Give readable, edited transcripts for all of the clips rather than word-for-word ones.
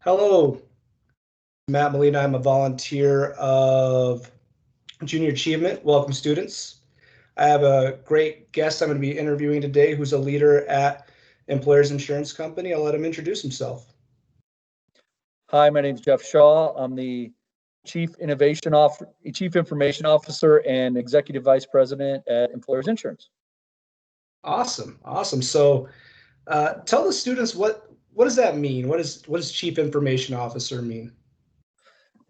Hello, Matt Molina. I'm a volunteer of Junior Achievement. Welcome, students. I have a great guest I'm going to be interviewing today who's a leader at Employers Insurance Company. I'll let him introduce himself. Hi, my name is Jeff Shaw. I'm the Chief Information Officer and Executive Vice President at Employers Insurance. Awesome. So tell the students what does that mean? What does Chief Information Officer mean?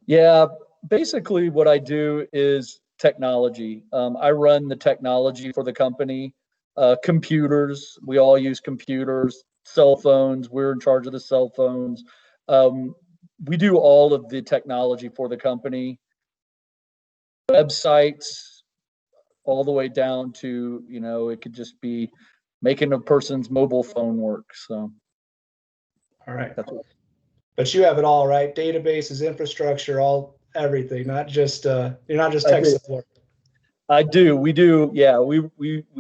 Yeah, basically what I do is technology. I run the technology for the company, computers. We all use computers, cell phones. We're in charge of the cell phones. We do all of the technology for the company, websites, all the way down to, it could just be making a person's mobile phone work. So, all right. But you have it all, right? Databases, infrastructure, everything, not just you're not just tech support. I do. We do. Yeah, we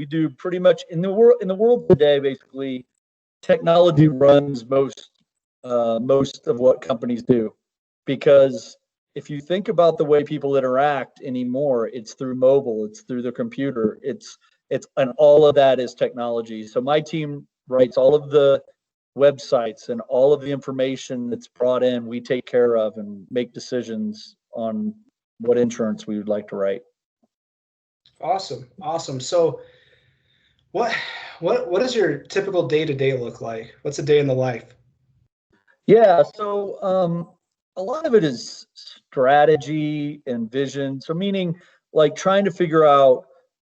do pretty much in the world today. Basically, technology runs most of what companies do, because if you think about the way people interact anymore, it's through mobile, it's through the computer, and all of that is technology. So my team writes all of the websites and all of the information that's brought in. We take care of and make decisions on what insurance we would like to write. Awesome. So what does your typical day-to-day look like? What's a day in the life? Yeah, so a lot of it is strategy and vision. So meaning like trying to figure out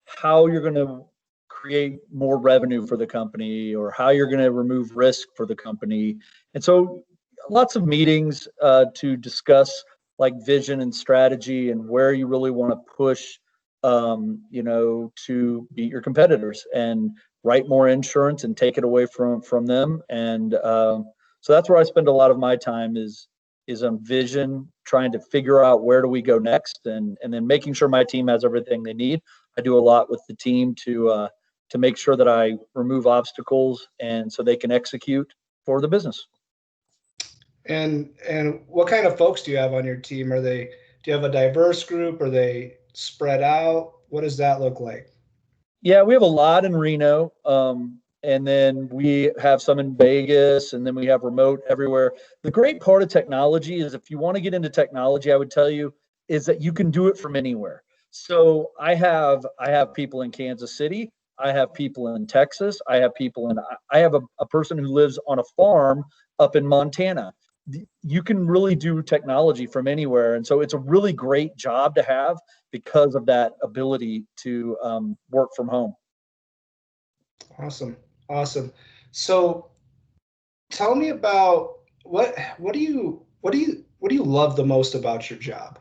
how you're going to create more revenue for the company, or how you're going to remove risk for the company. And so lots of meetings to discuss like vision and strategy and where you really want to push, to beat your competitors and write more insurance and take it away from them. And so that's where I spend a lot of my time is on vision, trying to figure out where do we go next, and then making sure my team has everything they need. I do a lot with the team to make sure that I remove obstacles and so they can execute for the business. And what kind of folks do you have on your team? Do you have a diverse group? Are they spread out? What does that look like? Yeah, we have a lot in Reno. And then we have some in Vegas, and then we have remote everywhere. The great part of technology is, if you want to get into technology, I would tell you, is that you can do it from anywhere. So I have people in Kansas City. I have people in Texas. I have a person who lives on a farm up in Montana. You can really do technology from anywhere. And so it's a really great job to have because of that ability to work from home. Awesome. So tell me about what do you love the most about your job?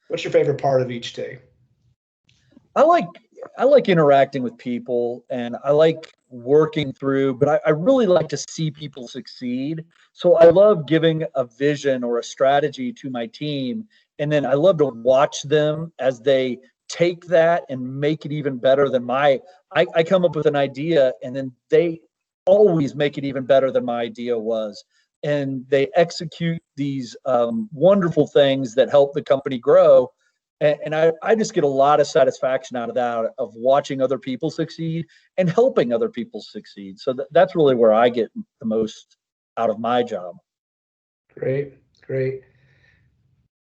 What's your favorite part of each day? I like interacting with people, and I like working through, but I really like to see people succeed. So I love giving a vision or a strategy to my team, and then I love to watch them as they take that and make it even better than I come up with an idea, and then they always make it even better than my idea was. And they execute these wonderful things that help the company grow. And I just get a lot of satisfaction out of that, of watching other people succeed and helping other people succeed. So that's really where I get the most out of my job. Great.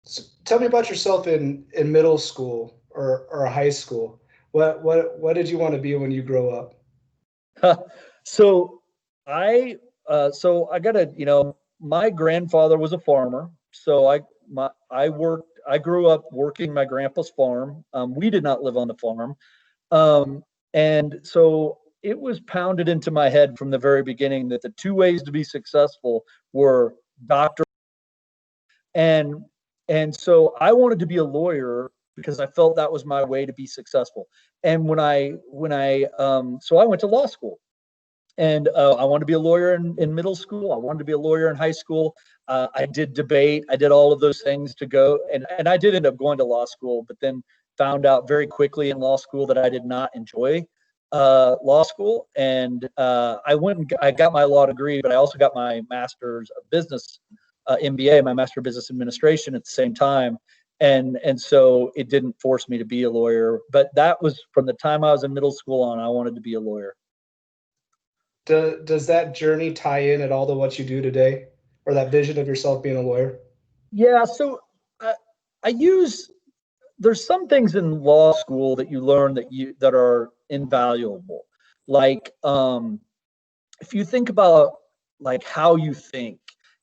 So tell me about yourself in middle school or high school. What did you want to be when you grow up? So I got my grandfather was a farmer. So I grew up working my grandpa's farm. We did not live on the farm. And so it was pounded into my head from the very beginning that the two ways to be successful were doctor. And so I wanted to be a lawyer because I felt that was my way to be successful. And so I went to law school. And I wanted to be a lawyer in middle school. I wanted to be a lawyer in high school. I did debate. I did all of those things to go. And I did end up going to law school, but then found out very quickly in law school that I did not enjoy law school. And I got my law degree, but I also got my master's of business MBA, my Master of Business Administration, at the same time. And so it didn't force me to be a lawyer, but that was from the time I was in middle school on, I wanted to be a lawyer. Does that journey tie in at all to what you do today, or that vision of yourself being a lawyer? Yeah, so I use, there's some things in law school that you learn that are invaluable. Like if you think about like how you think,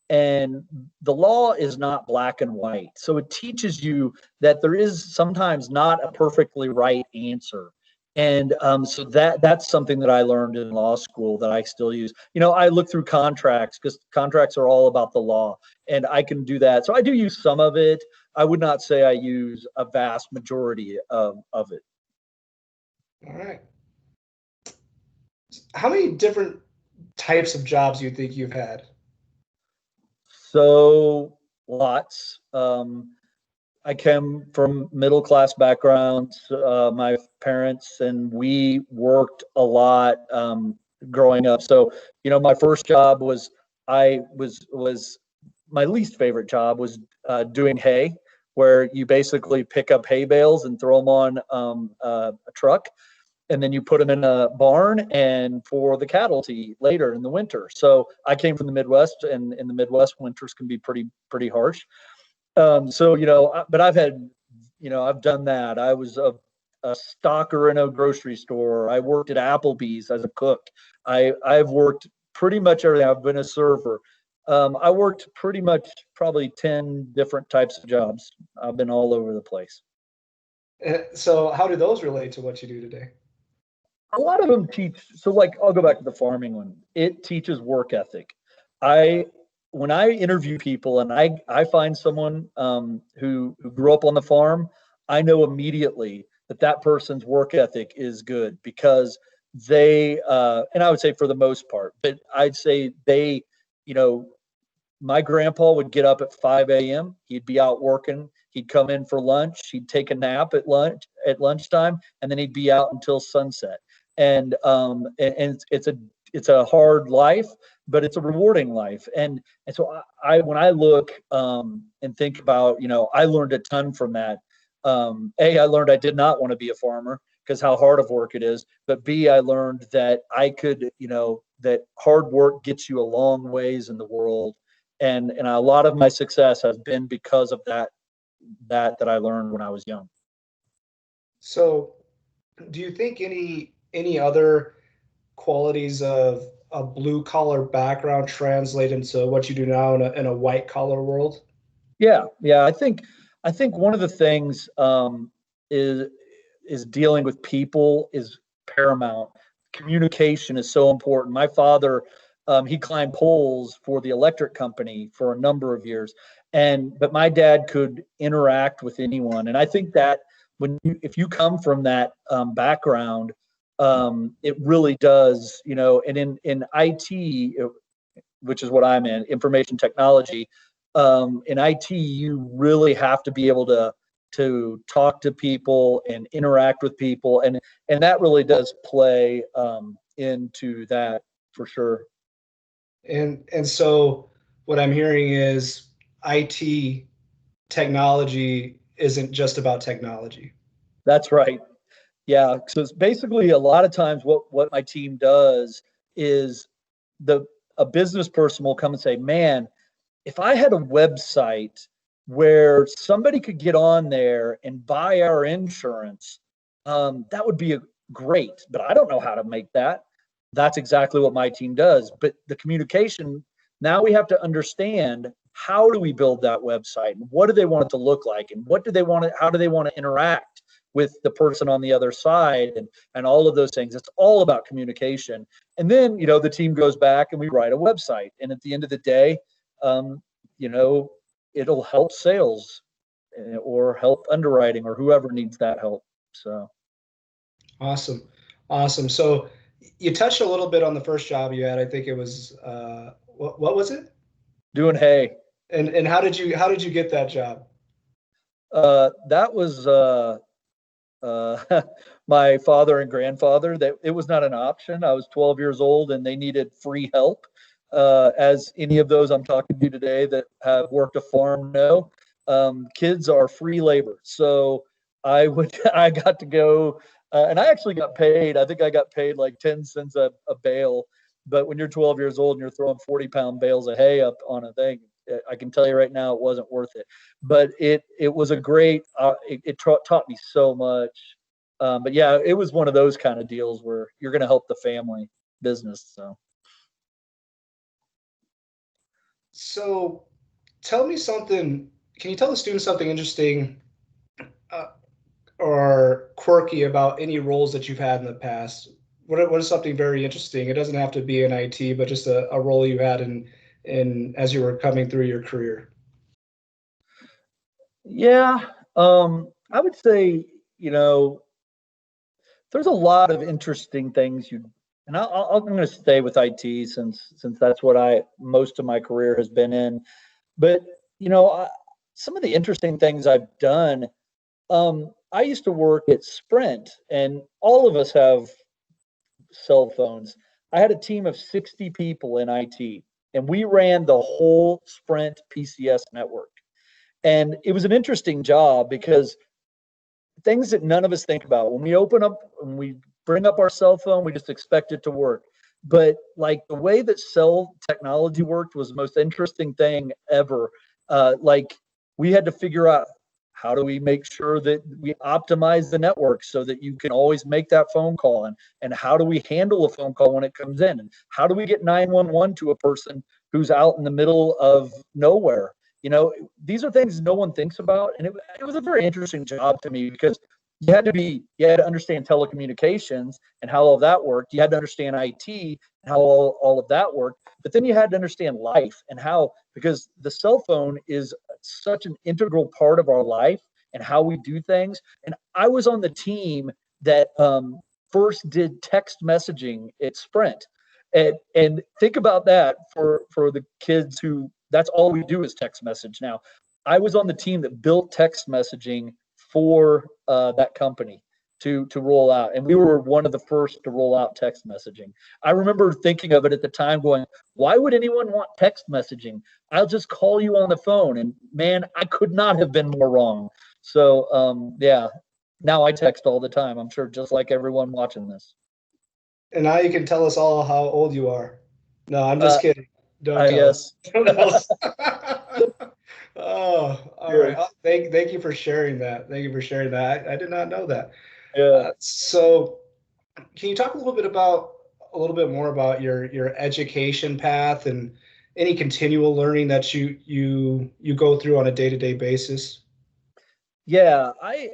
and the law is not black and white. So it teaches you that there is sometimes not a perfectly right answer. And so that's something that I learned in law school that I still use. I look through contracts because contracts are all about the law, and I can do that. So I do use some of it. I would not say I use a vast majority of it. All right. How many different types of jobs do you think you've had? So lots. I came from middle class backgrounds. My parents and we worked a lot growing up. So my first job was my least favorite job was doing hay, where you basically pick up hay bales and throw them on a truck, and then you put them in a barn and for the cattle to eat later in the winter. So I came from the Midwest, and in the Midwest, winters can be pretty harsh. But I've done that. I was a stocker in a grocery store. I worked at Applebee's as a cook. I've worked pretty much everything. I've been a server. I worked pretty much probably 10 different types of jobs. I've been all over the place. So how do those relate to what you do today? A lot of them teach. So like, I'll go back to the farming one. It teaches work ethic. When I interview people and I find someone who grew up on the farm, I know immediately that person's work ethic is good, because they and I would say for the most part, but I'd say they, my grandpa would get up at 5 a.m. He'd be out working. He'd come in for lunch. He'd take a nap at lunchtime, and then he'd be out until sunset. And it's a hard life, but it's a rewarding life. And so I when I look and think about, I learned a ton from that. I learned I did not want to be a farmer because how hard of work it is. But B, I learned that I could, that hard work gets you a long ways in the world. And a lot of my success has been because of that I learned when I was young. So do you think any other qualities of a blue collar background translate into what you do now in a white collar world? Yeah. I think one of the things is dealing with people is paramount. Communication is so important. My father, he climbed poles for the electric company for a number of years, but my dad could interact with anyone. And I think that if you come from that background, it really does, and in IT, which is what I'm in, information technology, in IT, you really have to be able to talk to people and interact with people. And that really does play into that for sure. And so what I'm hearing is IT technology isn't just about technology. That's right. Yeah. So it's basically a lot of times what my team does is a business person will come and say, man, if I had a website where somebody could get on there and buy our insurance, that would be great, but I don't know how to make that. That's exactly what my team does. But the communication, now we have to understand, how do we build that website, and what do they want it to look like, and how do they want to interact with the person on the other side, and all of those things. It's all about communication. And then, the team goes back and we write a website. And at the end of the day, it'll help sales or help underwriting or whoever needs that help. So. Awesome. So you touched a little bit on the first job you had. I think it was, what was it? Doing hay. And how did you get that job? That was my father and grandfather. That it was not an option. I was 12 years old and they needed free help. as any of those I'm talking to today that have worked a farm know, kids are free labor. So I got to go, and I actually got paid. I think I got paid like 10 cents a bale. But when you're 12 years old and you're throwing 40-pound bales of hay up on a thing, I can tell you right now it wasn't worth it. But it was a great. Taught me so much. But yeah, it was one of those kind of deals where you're going to help the family business. So tell me something. Can you tell the students something interesting uh, or quirky about any roles that you've had in the past? What is something very interesting? It doesn't have to be in IT, but just a role you had in as you were coming through your career. Yeah, I would say, you know, there's a lot of interesting things and I'm going to stay with IT since that's what most of my career has been in. But you know, some of the interesting things I've done. I used to work at Sprint, and all of us have cell phones. I had a team of 60 people in IT, and we ran the whole Sprint PCS network. And it was an interesting job because things that none of us think about when we open up when we bring up our cell phone, we just expect it to work. But like the way that cell technology worked was the most interesting thing ever. Like we had to figure out how do we make sure that we optimize the network so that you can always make that phone call, and how do we handle a phone call when it comes in, and how do we get 911 to a person who's out in the middle of nowhere. These are things no one thinks about. And it was a very interesting job to me because you had to understand telecommunications and how all of that worked. You had to understand IT and how all of that worked. But then you had to understand life and how, because the cell phone is such an integral part of our life and how we do things. And I was on the team that first did text messaging at Sprint. And think about that for the kids who that's all we do is text message now. I was on the team that built text messaging for that company to roll out, and we were one of the first to roll out text messaging. I remember thinking of it at the time, going, "Why would anyone want text messaging? I'll just call you on the phone." And man, I could not have been more wrong. So yeah, now I text all the time. I'm sure just like everyone watching this. And now you can tell us all how old you are. No, I'm just kidding. Don't tell us. Yes. Don't tell us. Oh, all right. Yeah. Thank you for sharing that. Thank you for sharing that. I did not know that. Yeah. So, can you talk a little bit more about your education path and any continual learning that you go through on a day-to-day basis? Yeah, I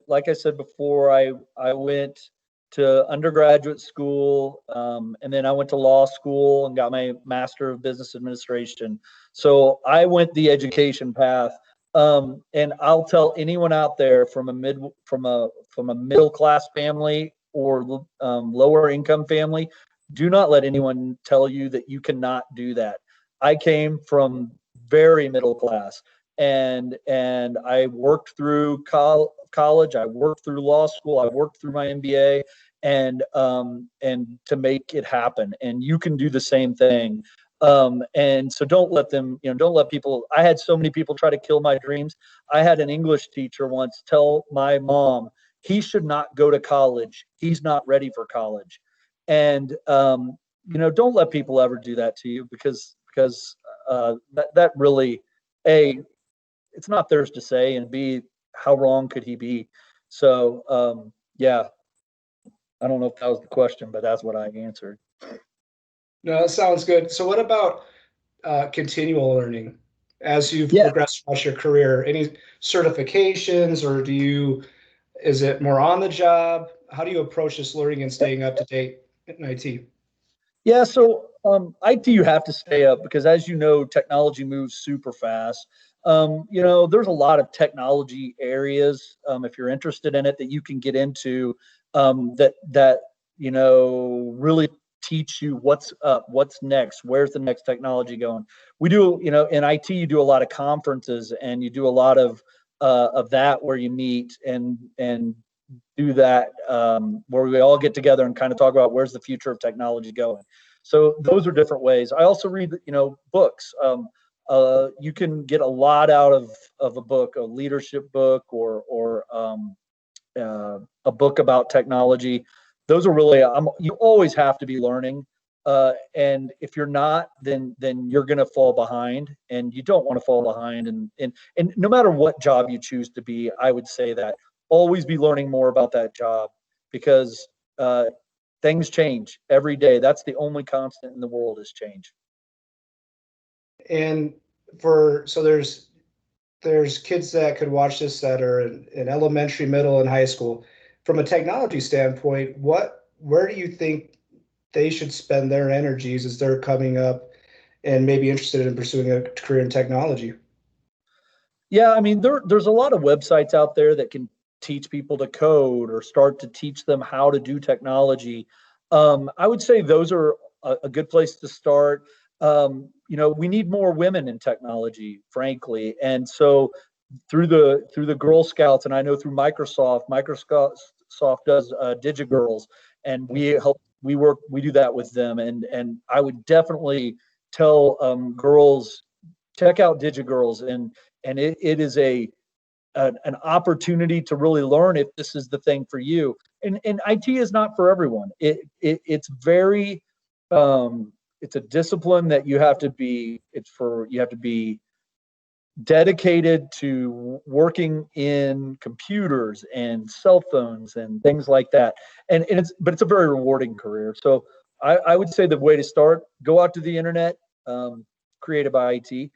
like I said before, I went to undergraduate school, and then I went to law school and got my Master of Business Administration. So I went the education path. And I'll tell anyone out there from a middle class family or lower income family, do not let anyone tell you that you cannot do that. I came from very middle class, and I worked through college, I worked through law school, I worked through my MBA, and to make it happen. And you can do the same thing. And so don't let them, don't let people. I had so many people try to kill my dreams. I had an English teacher once tell my mom he should not go to college. He's not ready for college. And don't let people ever do that to you because that really, a, it's not theirs to say, and B, how wrong could he be? So yeah, I don't know if that was the question, but that's what I answered. No, that sounds good. So, what about continual learning as you've Yeah, progressed throughout your career? Any certifications, or is it more on the job? How do you approach this learning and staying up to date in IT? yeah. So IT, you have to stay up because, as you know, technology moves super fast. There's a lot of technology areas, if you're interested in it, that you can get into, that really teach you what's up, what's next, where's the next technology going. We do, in IT, you do a lot of conferences and you do a lot of that where you meet and do that, where we all get together and kind of talk about where's the future of technology going. So those are different ways. I also read, books. You can get a lot out of a book, a leadership book, or a book about technology. Those are really, you always have to be learning. And if you're not, then you're going to fall behind, and you don't want to fall behind. And no matter what job you choose to be, I would say that always be learning more about that job, because things change every day. That's the only constant in the world, is change. And so there's kids that could watch this that are in elementary, middle, and high school. From a technology standpoint, where do you think they should spend their energies as they're coming up and maybe interested in pursuing a career in technology? Yeah, I mean, there's a lot of websites out there that can teach people to code or start to teach them how to do technology. I would say those are a good place to start. We need more women in technology, frankly, and so through the Girl Scouts, and I know through Microsoft does DigiGirls, and we do that with them, and I would definitely tell girls, check out DigiGirls, and it is an opportunity to really learn if this is the thing for you. And IT is not for everyone. It's very it's a discipline that you have to be. You have to be dedicated to working in computers and cell phones and things like that. And it's a very rewarding career. So I would say the way to start: go out to the internet, created by IT.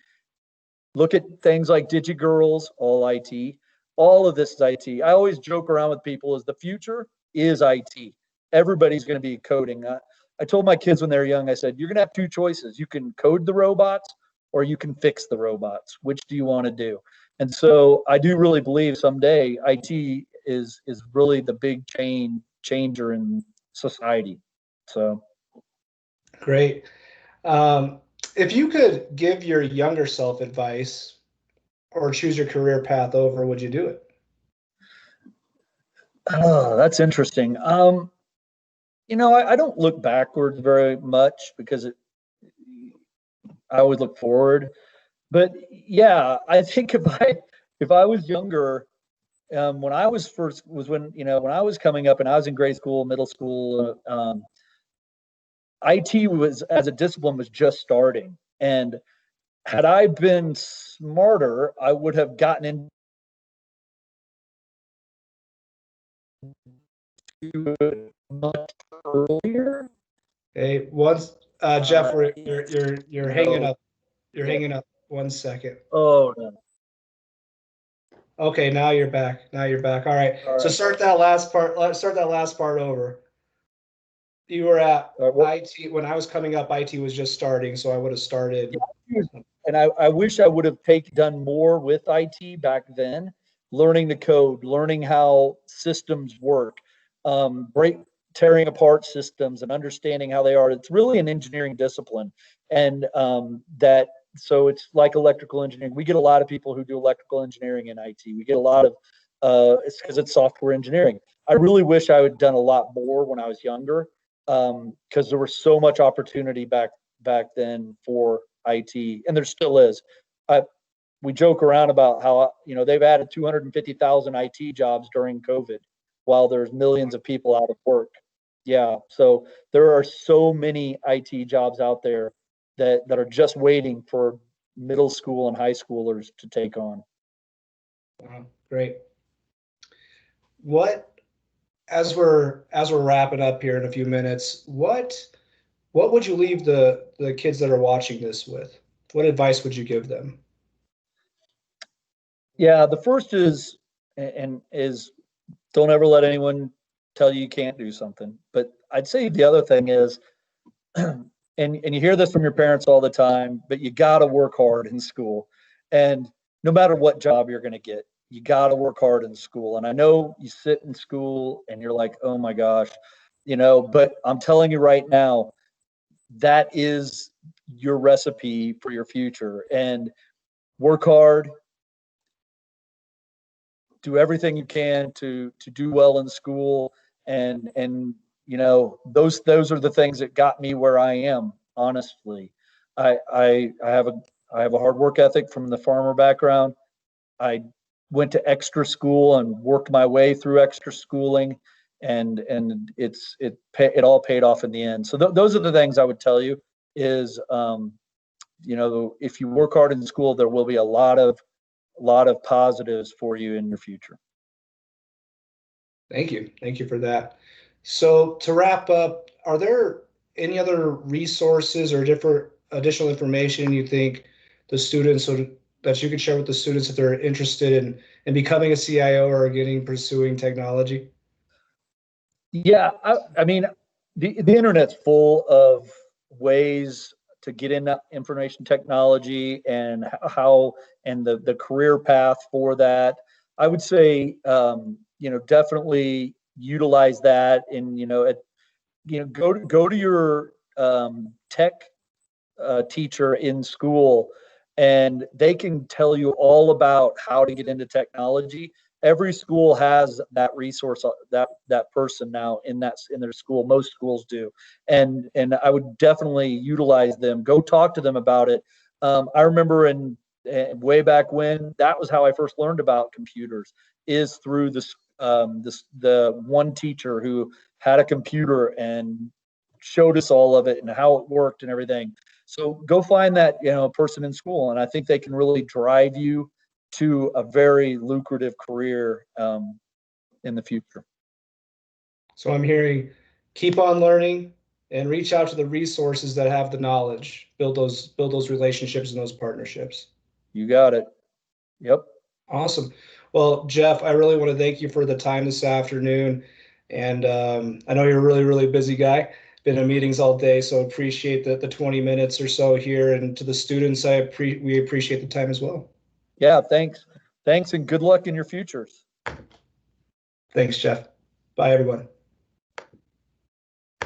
Look at things like DigiGirls, all IT. All of this is IT. I always joke around with people, is the future is IT. Everybody's going to be coding. I told my kids when they were young, I said, you're going to have two choices. You can code the robots, or you can fix the robots. Which do you want to do? And so I do really believe someday IT is really the big changer in society. So Great. If you could give your younger self advice or choose your career path over, would you do it? oh, that's interesting. I don't look backwards very much, because I always look forward. But yeah, I think if I was younger, when I was first was when I was coming up and I was in grade school, middle school, IT was, as a discipline, was just starting. And had I been smarter, I would have gotten into it much earlier. Hey, once Jeff, you're hanging No. up. You're hanging up. 1 second. Oh no. Okay, now you're back. Now you're back. All right. All So right. start that last part. Let's start that last part over. You were at All right. Well, IT when I was coming up. IT was just starting, so I would have started. and I wish I would have done more with IT back then, learning the code, learning how systems work, tearing apart systems and understanding how they are. It's really an engineering discipline, and so it's like electrical engineering. We get a lot of people who do electrical engineering in IT. We get a lot of it's because it's software engineering. I really wish I had done a lot more when I was younger, because there was so much opportunity back then for IT, and there still is. We joke around about how they've added 250,000 IT jobs during COVID, while there's millions of people out of work. Yeah, so there are so many IT jobs out there that are just waiting for middle school and high schoolers to take on. Great. What as we're wrapping up here in a few minutes, what would you leave the kids that are watching this with? What advice would you give them? Yeah, the first is don't ever let anyone tell you can't do something. But I'd say the other thing is, and you hear this from your parents all the time, but you got to work hard in school. And no matter what job you're going to get, you got to work hard in school. And I know you sit in school and you're like, oh my gosh, but I'm telling you right now, that is your recipe for your future. And work hard, do everything you can to do well in school, and those are the things that got me where I am, honestly. I have a hard work ethic from the farmer background. I went to extra school and worked my way through extra schooling, and it all paid off in the end. So those are the things I would tell you is, if you work hard in school, there will be a lot of positives for you in your future. Thank you. Thank you for that. So to wrap up, are there any other resources or different additional information you think the students that you could share with the students if they're interested in becoming a CIO or pursuing technology? Yeah, I mean, the internet's full of ways to get into information technology and the career path for that. I would say, definitely utilize that, and go to your tech teacher in school, and they can tell you all about how to get into technology. Every school has that resource, that person now in their school. Most schools do, and I would definitely utilize them. Go talk to them about it. I remember way back when, that was how I first learned about computers, is through the one teacher who had a computer and showed us all of it and how it worked and everything. So go find that person in school, and I think they can really drive you to a very lucrative career in the future. So I'm hearing keep on learning and reach out to the resources that have the knowledge. Build those relationships and those partnerships. You got it. Yep. Awesome. Well, Jeff, I really want to thank you for the time this afternoon. And I know you're a really, really busy guy. Been in meetings all day, so appreciate the 20 minutes or so here. And to the students, we appreciate the time as well. Yeah, thanks. Thanks, and good luck in your futures. Thanks, Jeff. Bye, everyone.